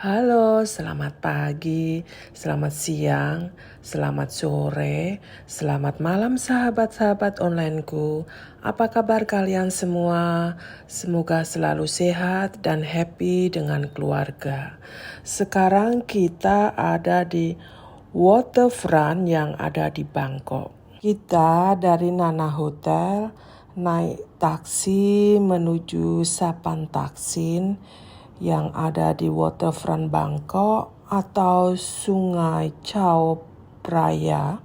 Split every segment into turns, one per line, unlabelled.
Halo, selamat pagi, selamat siang, selamat sore, selamat malam sahabat-sahabat onlineku. Apa kabar kalian semua? Semoga selalu sehat dan happy dengan keluarga. Sekarang kita ada di waterfront yang ada di Bangkok. Kita dari Nana Hotel naik taksi menuju Sapan Taksin yang ada di waterfront Bangkok atau Sungai Chao Phraya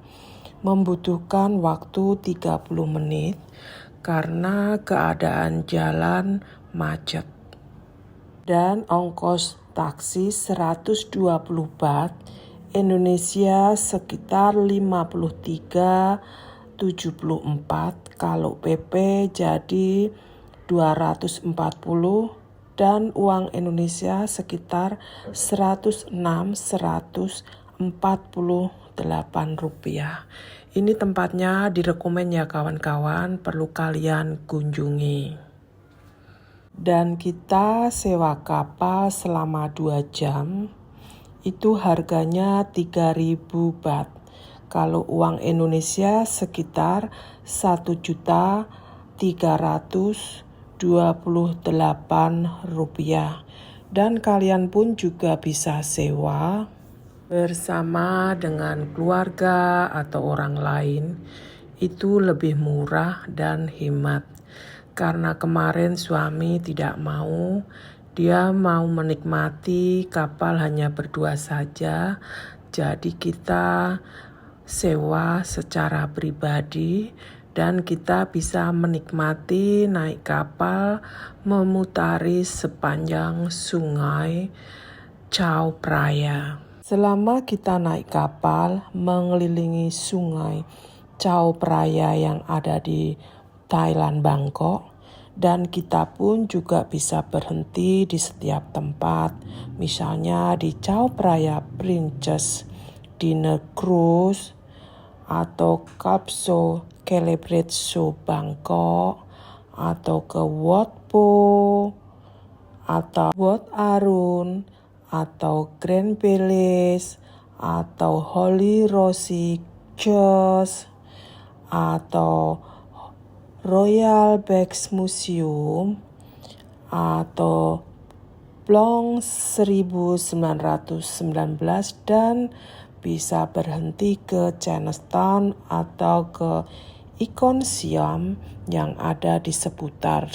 membutuhkan waktu 30 menit karena keadaan jalan macet. Dan ongkos taksi 120 baht, Indonesia sekitar 53,74, kalau PP jadi 240 dan uang Indonesia sekitar 148 rupiah. Ini tempatnya direkomend ya kawan-kawan, perlu kalian kunjungi. Dan kita sewa kapal selama 2 jam, itu harganya 3.000 baht. Kalau uang Indonesia sekitar 1.328.000 rupiah. Dan kalian pun juga bisa sewa bersama dengan keluarga atau orang lain. Itu lebih murah dan hemat. Karena kemarin suami tidak mau, dia mau menikmati kapal hanya berdua saja. Jadi kita sewa secara pribadi dan kita bisa menikmati naik kapal memutari sepanjang sungai Chao Phraya. Selama kita naik kapal mengelilingi sungai Chao Phraya yang ada di Thailand Bangkok, dan kita pun juga bisa berhenti di setiap tempat, misalnya di Chao Phraya Princess Dinner Cruise atau Kapso Celebrate Show Bangkok atau ke Wat Po atau Wat Arun atau Grand Palace atau Holy Rosie Church atau Royal Bags Museum atau Plong 1919 dan bisa berhenti ke Chinatown atau ke Ikon Siam yang ada di seputar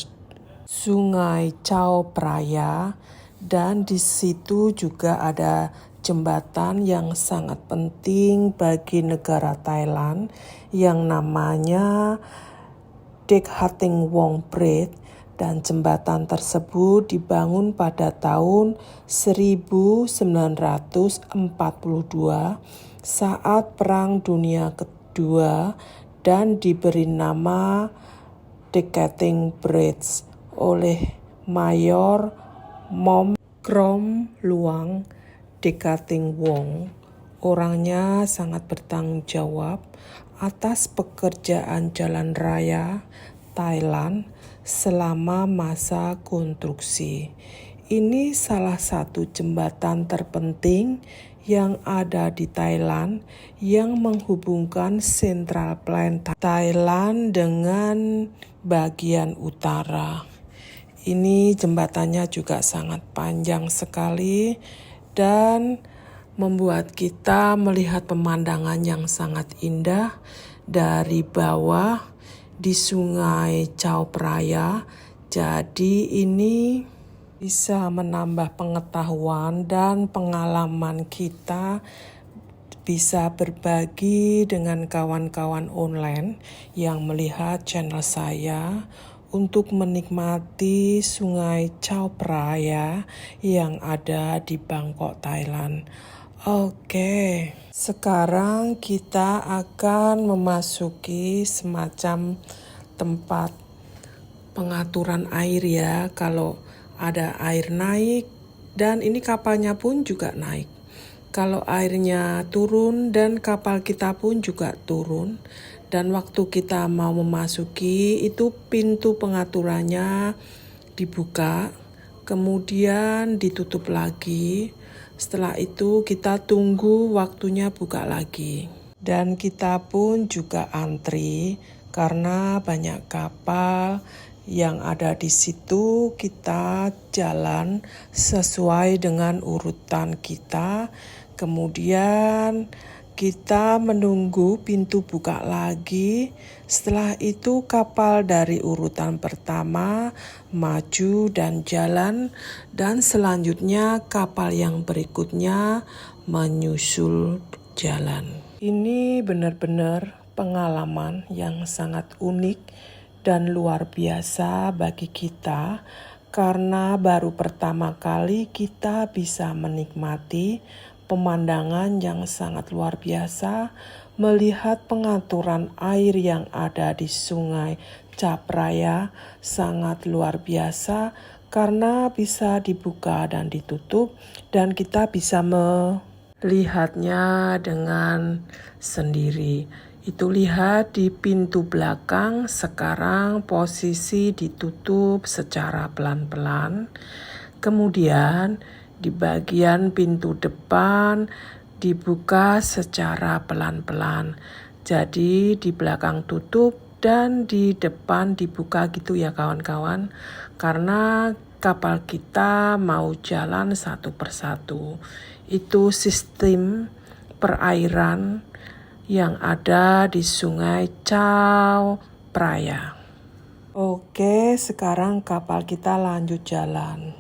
Sungai Chao Phraya. Dan di situ juga ada jembatan yang sangat penting bagi negara Thailand yang namanya Dek Hating Wong Bridge, dan jembatan tersebut dibangun pada tahun 1942 saat Perang Dunia Kedua dan diberi nama Dek Hating Bridge oleh Mayor Mom Krom Luang Dek Hating Wong. Orangnya sangat bertanggung jawab atas pekerjaan jalan raya Thailand selama masa konstruksi. Ini salah satu jembatan terpenting yang ada di Thailand yang menghubungkan Central Plain Thailand dengan bagian utara. Ini jembatannya juga sangat panjang sekali dan membuat kita melihat pemandangan yang sangat indah dari bawah di sungai Chao Phraya. Jadi ini bisa menambah pengetahuan dan pengalaman kita, bisa berbagi dengan kawan-kawan online yang melihat channel saya untuk menikmati sungai Chao Phraya yang ada di Bangkok, Thailand. Oke, sekarang kita akan memasuki semacam tempat pengaturan air ya. Kalau ada air naik, dan ini kapalnya pun juga naik. Kalau airnya turun dan kapal kita pun juga turun. Dan waktu kita mau memasuki itu pintu pengaturannya dibuka kemudian ditutup lagi. Setelah itu kita tunggu waktunya buka lagi. Dan kita pun juga antri karena banyak kapal yang ada di situ. Kita jalan sesuai dengan urutan kita. Kemudian kita menunggu pintu buka lagi. Setelah itu kapal dari urutan pertama maju dan jalan, dan selanjutnya kapal yang berikutnya menyusul jalan. Ini benar-benar pengalaman yang sangat unik dan luar biasa bagi kita, karena baru pertama kali kita bisa menikmati pemandangan yang sangat luar biasa, melihat pengaturan air yang ada di Sungai Capraya sangat luar biasa karena bisa dibuka dan ditutup, dan kita bisa melihatnya dengan sendiri. Itu lihat di pintu belakang sekarang posisi ditutup secara pelan-pelan. Kemudian di bagian pintu depan dibuka secara pelan-pelan. Jadi di belakang tutup dan di depan dibuka gitu ya kawan-kawan. Karena kapal kita mau jalan satu persatu. Itu sistem perairan yang ada di Sungai Chao Phraya. Oke, sekarang kapal kita lanjut jalan.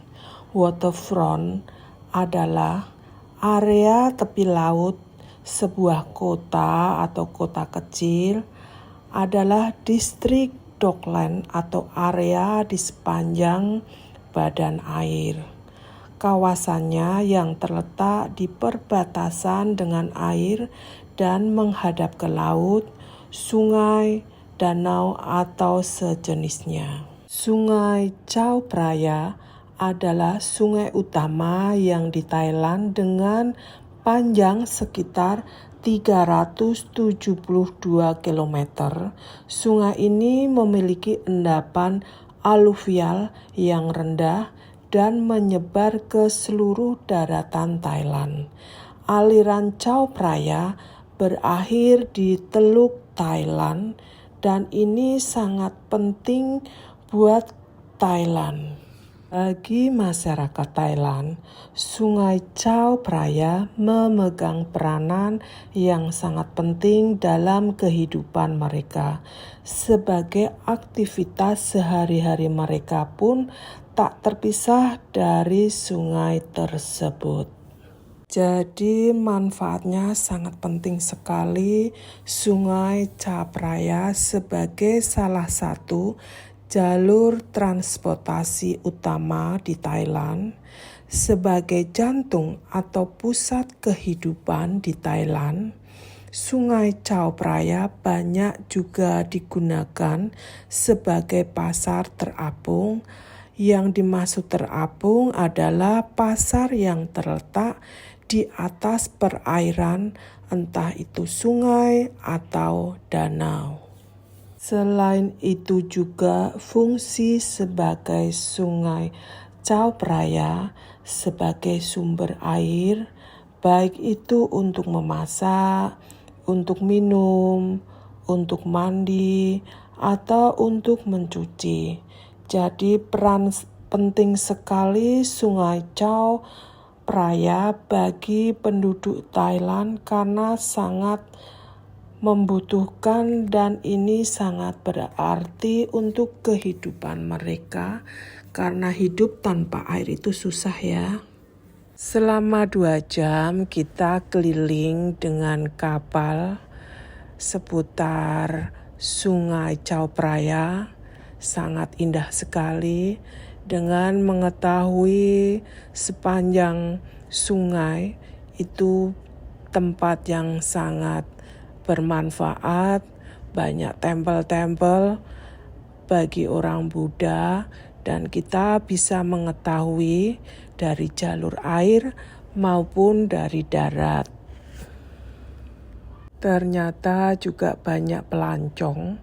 Waterfront adalah area tepi laut sebuah kota atau kota kecil, adalah distrik dockland atau area di sepanjang badan air. Kawasannya yang terletak di perbatasan dengan air dan menghadap ke laut, sungai, danau atau sejenisnya. Sungai Chao Phraya adalah sungai utama yang di Thailand dengan panjang sekitar 372 km. Sungai ini memiliki endapan aluvial yang rendah dan menyebar ke seluruh daratan Thailand. Aliran Chao Phraya berakhir di Teluk Thailand, dan ini sangat penting buat Thailand. Bagi masyarakat Thailand, Sungai Chao Phraya memegang peranan yang sangat penting dalam kehidupan mereka. Sebagai aktivitas sehari-hari mereka pun tak terpisah dari sungai tersebut. Jadi manfaatnya sangat penting sekali Sungai Chao Phraya sebagai salah satu jalur transportasi utama di Thailand, sebagai jantung atau pusat kehidupan di Thailand. Sungai Chao Phraya banyak juga digunakan sebagai pasar terapung. Yang dimaksud terapung adalah pasar yang terletak di atas perairan, entah itu sungai atau danau. Selain itu juga fungsi sebagai Sungai Chao Phraya sebagai sumber air, baik itu untuk memasak, untuk minum, untuk mandi, atau untuk mencuci. Jadi peran penting sekali Sungai Chao Phraya bagi penduduk Thailand karena sangat membutuhkan, dan ini sangat berarti untuk kehidupan mereka karena hidup tanpa air itu susah ya. Selama 2 jam kita keliling dengan kapal seputar Sungai Chao Phraya, sangat indah sekali dengan mengetahui sepanjang sungai itu tempat yang sangat bermanfaat, banyak tempel-tempel bagi orang Buddha, dan kita bisa mengetahui dari jalur air maupun dari darat. Ternyata juga banyak pelancong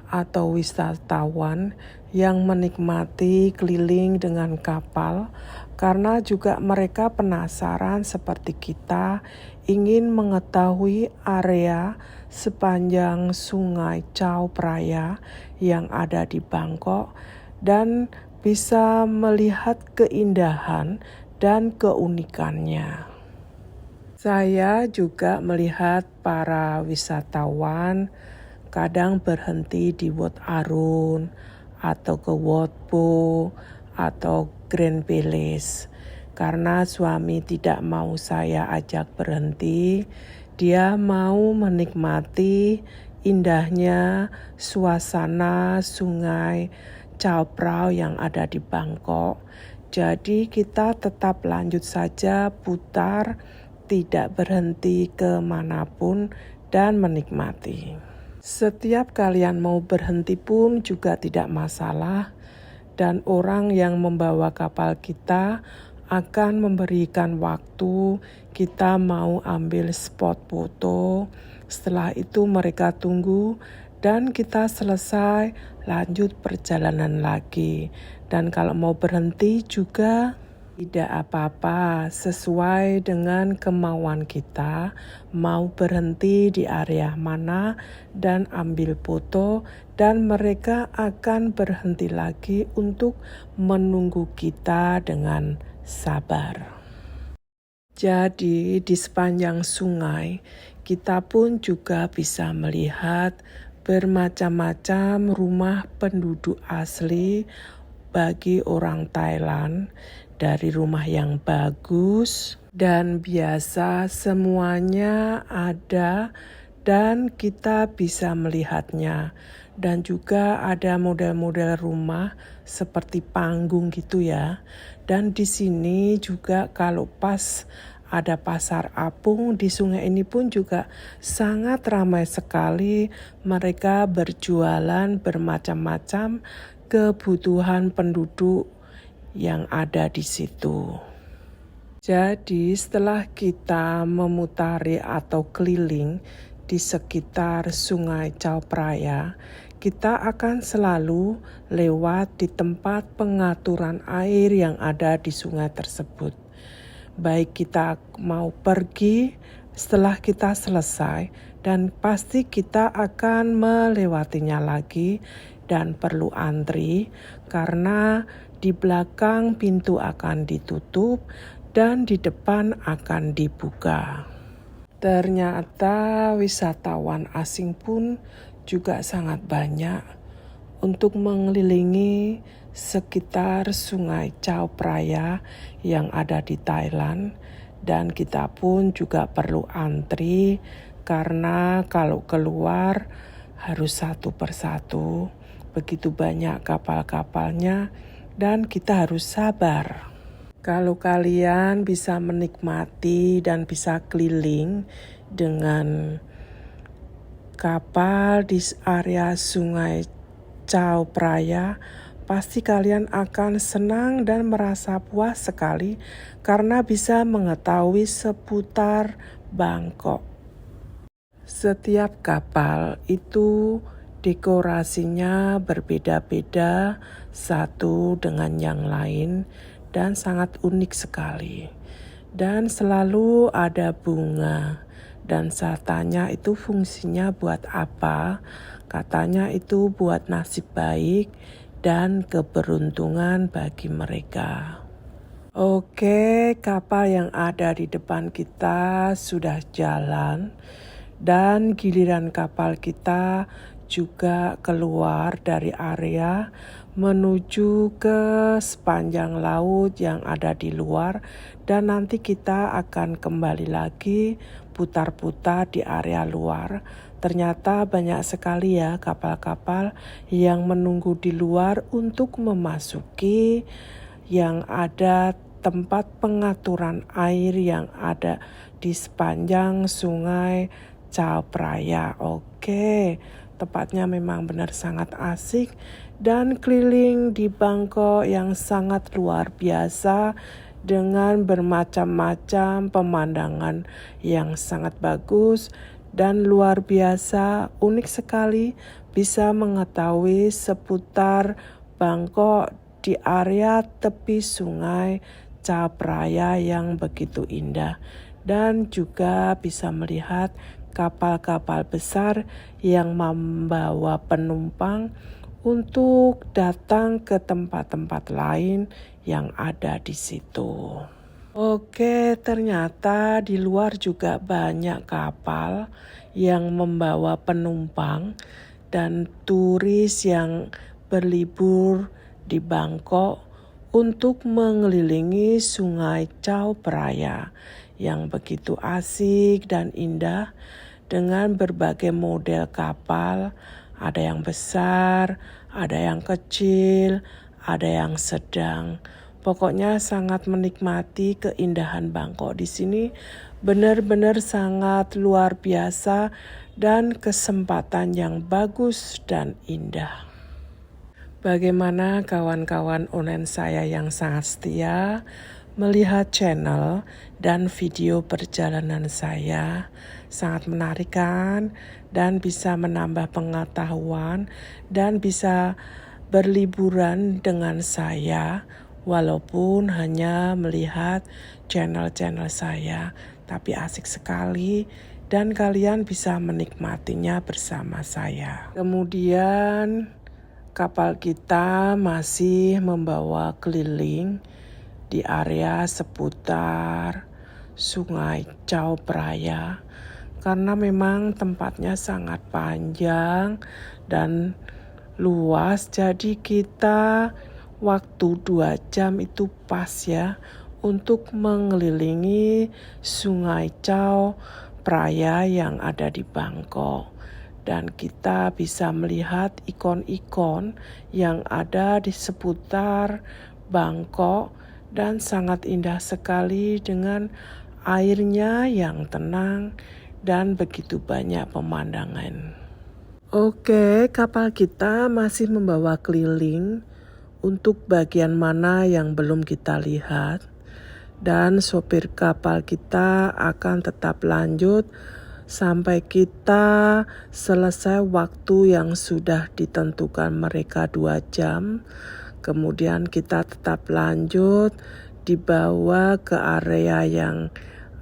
atau wisatawan yang menikmati keliling dengan kapal, karena juga mereka penasaran seperti kita ingin mengetahui area sepanjang Sungai Chao Phraya yang ada di Bangkok dan bisa melihat keindahan dan keunikannya. Saya juga melihat para wisatawan kadang berhenti di Wat Arun atau ke Wat Po atau Grand Palace. Karena suami tidak mau saya ajak berhenti, dia mau menikmati indahnya suasana Sungai Chao Phraya yang ada di Bangkok. Jadi kita tetap lanjut saja putar, tidak berhenti kemanapun dan menikmati. Setiap kalian mau berhenti pun juga tidak masalah, dan orang yang membawa kapal kita akan memberikan waktu kita mau ambil spot foto. Setelah itu mereka tunggu dan kita selesai lanjut perjalanan lagi. Dan kalau mau berhenti juga tidak apa-apa, sesuai dengan kemauan kita, mau berhenti di area mana dan ambil foto, dan mereka akan berhenti lagi untuk menunggu kita dengan sabar. Jadi di sepanjang sungai, kita pun juga bisa melihat bermacam-macam rumah penduduk asli bagi orang Thailand, dari rumah yang bagus dan biasa semuanya ada dan kita bisa melihatnya. Dan juga ada model-model rumah seperti panggung gitu ya. Dan di sini juga kalau pas ada pasar apung di sungai ini pun juga sangat ramai sekali. Mereka berjualan bermacam-macam kebutuhan penduduk yang ada di situ. Jadi setelah kita memutari atau keliling di sekitar Sungai Chao Phraya, kita akan selalu lewat di tempat pengaturan air yang ada di sungai tersebut. Baik kita mau pergi setelah kita selesai, dan pasti kita akan melewatinya lagi dan perlu antri karena di belakang pintu akan ditutup dan di depan akan dibuka. Ternyata wisatawan asing pun juga sangat banyak untuk mengelilingi sekitar Sungai Chao Phraya yang ada di Thailand, dan kita pun juga perlu antri karena kalau keluar harus satu persatu. Begitu banyak kapal-kapalnya dan kita harus sabar. Kalau kalian bisa menikmati dan bisa keliling dengan kapal di area Sungai Chao Phraya, pasti kalian akan senang dan merasa puas sekali karena bisa mengetahui seputar Bangkok. Setiap kapal itu dekorasinya berbeda-beda satu dengan yang lain dan sangat unik sekali. Dan selalu ada bunga. Dan saya tanya itu fungsinya buat apa? Katanya itu buat nasib baik dan keberuntungan bagi mereka. Oke, kapal yang ada di depan kita sudah jalan. Dan giliran kapal kita juga keluar dari area menuju ke sepanjang laut yang ada di luar, dan nanti kita akan kembali lagi putar-putar di area luar. Ternyata banyak sekali ya kapal-kapal yang menunggu di luar untuk memasuki yang ada tempat pengaturan air yang ada di sepanjang Sungai Chao Phraya. Oke, tempatnya memang benar sangat asik dan keliling di Bangkok yang sangat luar biasa dengan bermacam-macam pemandangan yang sangat bagus dan luar biasa unik sekali bisa mengetahui seputar Bangkok di area tepi sungai Chao Phraya yang begitu indah, dan juga bisa melihat kapal-kapal besar yang membawa penumpang untuk datang ke tempat-tempat lain yang ada di situ. Oke, ternyata di luar juga banyak kapal yang membawa penumpang dan turis yang berlibur di Bangkok untuk mengelilingi sungai Chao Phraya yang begitu asik dan indah dengan berbagai model kapal. Ada yang besar, ada yang kecil, ada yang sedang. Pokoknya sangat menikmati keindahan Bangkok di sini. Benar-benar sangat luar biasa dan kesempatan yang bagus dan indah. Bagaimana kawan-kawan online saya yang sangat setia melihat channel dan video perjalanan saya? Sangat menarik kan? Dan bisa menambah pengetahuan dan bisa berliburan dengan saya walaupun hanya melihat channel-channel saya, tapi asik sekali dan kalian bisa menikmatinya bersama saya. Kemudian kapal kita masih membawa keliling di area seputar sungai Chao Phraya karena memang tempatnya sangat panjang dan luas, jadi kita waktu 2 jam itu pas ya untuk mengelilingi sungai Chao Phraya yang ada di Bangkok. Dan kita bisa melihat ikon-ikon yang ada di seputar Bangkok dan sangat indah sekali dengan airnya yang tenang dan begitu banyak pemandangan. Oke, kapal kita masih membawa keliling untuk bagian mana yang belum kita lihat. Dan sopir kapal kita akan tetap lanjut sampai kita selesai waktu yang sudah ditentukan mereka 2 jam. Kemudian kita tetap lanjut dibawa ke area yang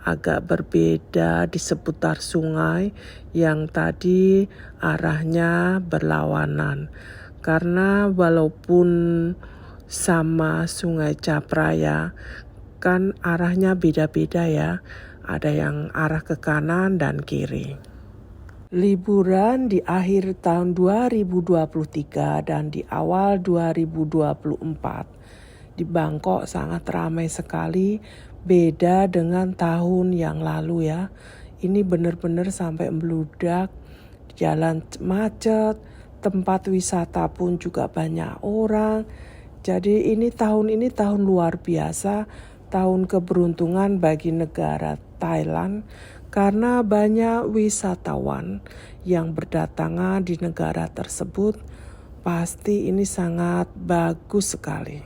agak berbeda di seputar sungai yang tadi arahnya berlawanan. Karena walaupun sama sungai Chao Phraya kan arahnya beda-beda ya. Ada yang arah ke kanan dan kiri. Liburan di akhir tahun 2023 dan di awal 2024 di Bangkok sangat ramai sekali, beda dengan tahun yang lalu ya. Ini benar-benar sampai membludak, jalan macet, tempat wisata pun juga banyak orang. Jadi ini tahun luar biasa, tahun keberuntungan bagi negara Thailand karena banyak wisatawan yang berdatangan di negara tersebut. Pasti ini sangat bagus sekali.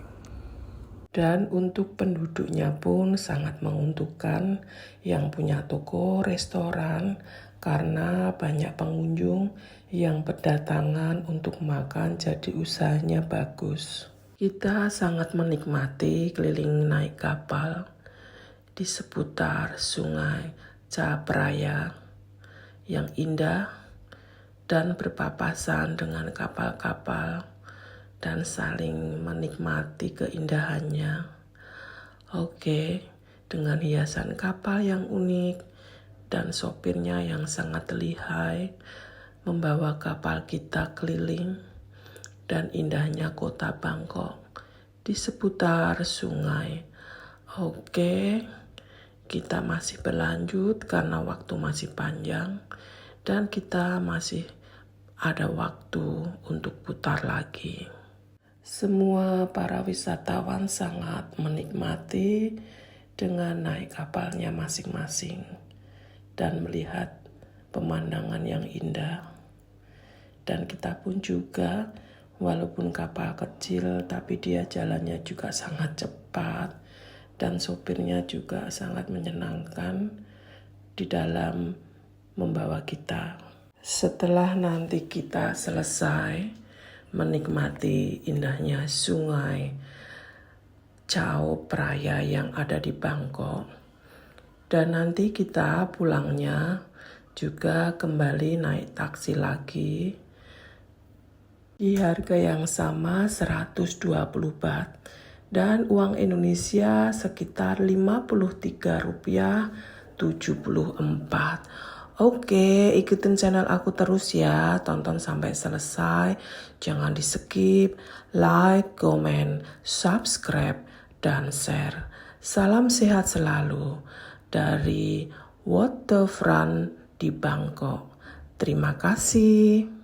Dan untuk penduduknya pun sangat menguntungkan yang punya toko, restoran, karena banyak pengunjung yang berdatangan untuk makan, jadi usahanya bagus. Kita sangat menikmati keliling naik kapal di seputar sungai Chao Phraya yang indah dan berpapasan dengan kapal-kapal dan saling menikmati keindahannya. Oke, dengan hiasan kapal yang unik dan sopirnya yang sangat lihai membawa kapal kita keliling dan indahnya kota Bangkok di seputar sungai. Oke, kita masih berlanjut karena waktu masih panjang dan kita masih ada waktu untuk putar lagi. Semua para wisatawan sangat menikmati dengan naik kapalnya masing-masing dan melihat pemandangan yang indah. Dan kita pun juga, walaupun kapal kecil, tapi dia jalannya juga sangat cepat dan sopirnya juga sangat menyenangkan di dalam membawa kita. Setelah nanti kita selesai menikmati indahnya sungai Chao Phraya yang ada di Bangkok, dan nanti kita pulangnya juga kembali naik taksi lagi di harga yang sama 120 baht dan uang Indonesia sekitar Rp53.74. Oke, ikutin channel aku terus ya, tonton sampai selesai, jangan di skip, like, comment, subscribe, dan share. Salam sehat selalu dari Waterfront di Bangkok. Terima kasih.